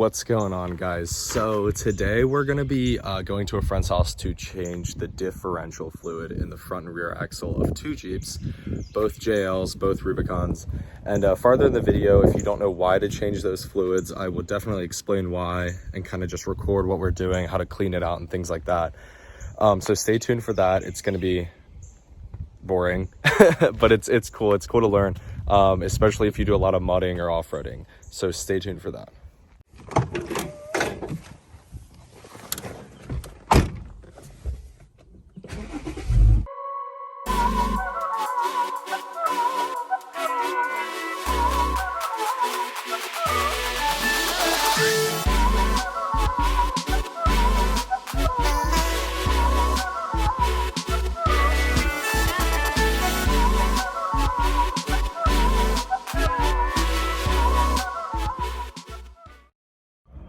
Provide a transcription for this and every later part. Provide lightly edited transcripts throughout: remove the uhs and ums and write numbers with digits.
What's going on, guys? So today we're going to be going to a friend's house to change the differential fluid in the front and rear axle of two Jeeps, both JLs, both Rubicons. And farther in the video, if you don't know why to change those fluids, I will definitely explain why and kind of just record what we're doing, how to clean it out and things like that. So stay tuned for that. It's going to be boring, but it's cool. It's cool to learn, especially if you do a lot of mudding or off-roading. So stay tuned for that.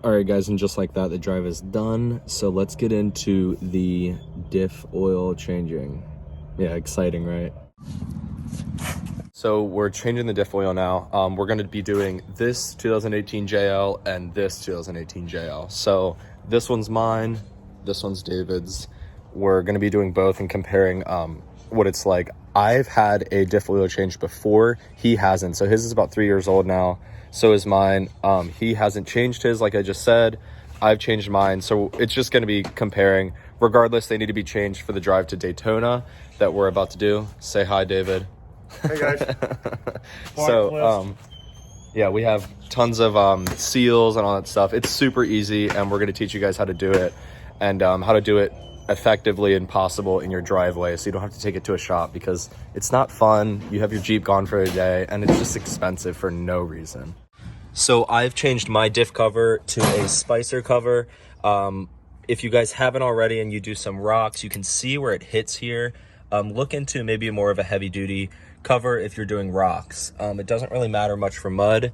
All right, guys, and just like that, the drive is done. So let's get into the diff oil changing. Yeah, exciting, right? So we're changing the diff oil now. We're going to be doing this 2018 JL and this 2018 JL. So this one's mine, this one's David's. We're going to be doing both and comparing what it's like. I've had a diff oil change before. He hasn't. So his is about 3 years old now. So is mine. He hasn't changed his, like I just said. I've changed mine. So it's just going to be comparing. Regardless, they need to be changed for the drive to Daytona that we're about to do. Say hi, David. Hey, guys. So, yeah, we have tons of seals and all that stuff. It's super easy, and we're going to teach you guys how to do it and how to do it effectively and possible in your driveway, so you don't have to take it to a shop because it's not fun. You have your Jeep gone for a day, and it's just expensive for no reason. So I've changed my diff cover to a Spicer cover. If you guys haven't already and you do some rocks, you can see where it hits here. Look into maybe more of a heavy duty cover if you're doing rocks. It doesn't really matter much for mud.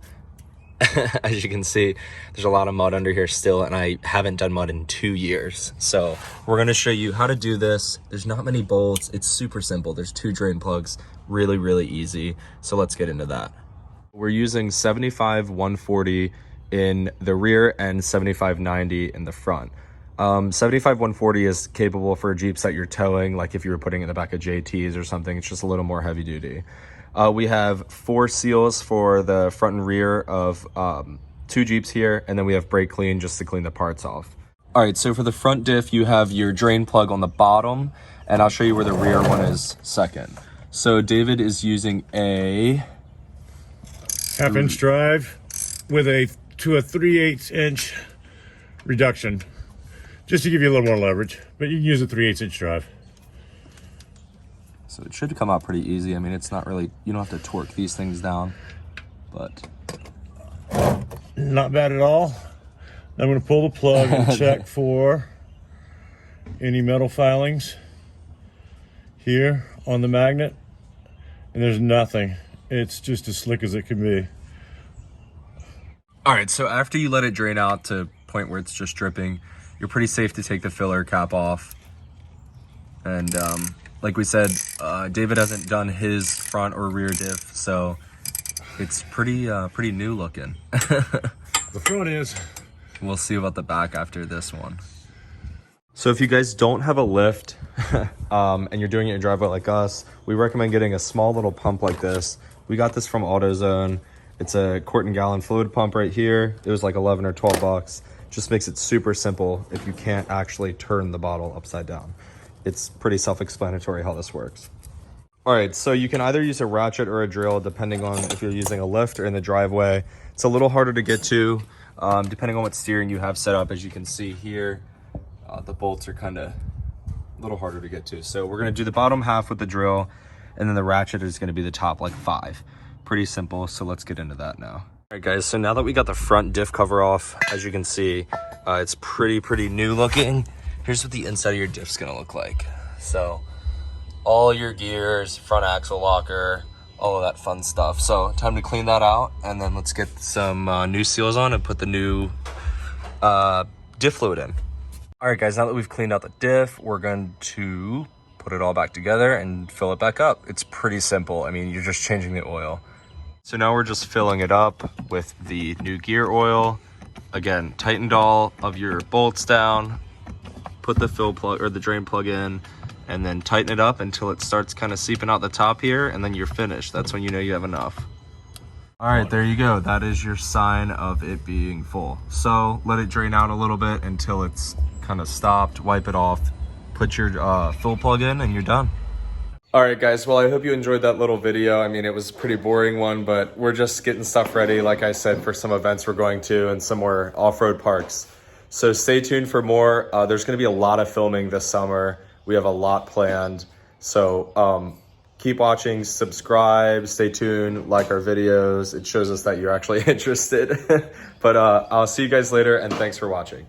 As you can see, there's a lot of mud under here still, and I haven't done mud in 2 years. So we're going to show you how to do this. There's not many bolts. It's super simple. There's 2 drain plugs. Really easy. So let's get into that. We're using 75-140 in the rear and 75-90 in the front. 75-140 is capable for Jeeps that you're towing, like if you were putting it in the back of JTs or something. It's just a little more heavy duty. We have 4 seals for the front and rear of 2 Jeeps here, and then we have brake clean just to clean the parts off. All right, so for the front diff, you have your drain plug on the bottom, and I'll show you where the rear one is second. So David is using a half-inch drive with a 3/8 inch reduction, just to give you a little more leverage, but you can use a 3/8 inch drive. So it should come out pretty easy. I mean, it's not really, you don't have to torque these things down, but. Not bad at all. I'm going to pull the plug and check for any metal filings here on the magnet, and there's nothing. It's just as slick as it can be. All right, so after you let it drain out to a point where it's just dripping, you're pretty safe to take the filler cap off. And like we said, David hasn't done his front or rear diff, so it's pretty new looking. The front is. We'll see about the back after this one. So if you guys don't have a lift and you're doing it in your driveway like us, we recommend getting a small little pump like this. We got this from AutoZone. It's a quart and gallon fluid pump right here. It was like 11 or 12 bucks. Just makes it super simple if you can't actually turn the bottle upside down. It's pretty self-explanatory how this works. All right, so you can either use a ratchet or a drill depending on if you're using a lift or in the driveway. It's a little harder to get to depending on what steering you have set up. As you can see here, the bolts are kind of a little harder to get to. So we're gonna do the bottom half with the drill, and then the ratchet is gonna be the top like 5. Pretty simple, so let's get into that now. All right, guys, so now that we got the front diff cover off, as you can see, it's pretty new looking. Here's what the inside of your diff's gonna look like. So all your gears, front axle locker, all of that fun stuff. So time to clean that out, and then let's get some new seals on and put the new diff fluid in. All right, guys, now that we've cleaned out the diff, we're going to put it all back together and fill it back up. It's pretty simple. I mean, you're just changing the oil. So now we're just filling it up with the new gear oil again, tightened all of your bolts down, put the fill plug or the drain plug in, and then tighten it up until it starts kind of seeping out the top here, and then you're finished. That's when you know you have enough. All right, there you go. That is your sign of it being full. So let it drain out a little bit until it's kind of stopped, wipe it off, put your fill plug in, and you're done. All right, guys. Well, I hope you enjoyed that little video. I mean, it was a pretty boring one, but we're just getting stuff ready, like I said, for some events we're going to and some more off-road parks. So stay tuned for more. There's going to be a lot of filming this summer. We have a lot planned. So keep watching, subscribe, stay tuned, like our videos. It shows us that you're actually interested. But I'll see you guys later, and thanks for watching.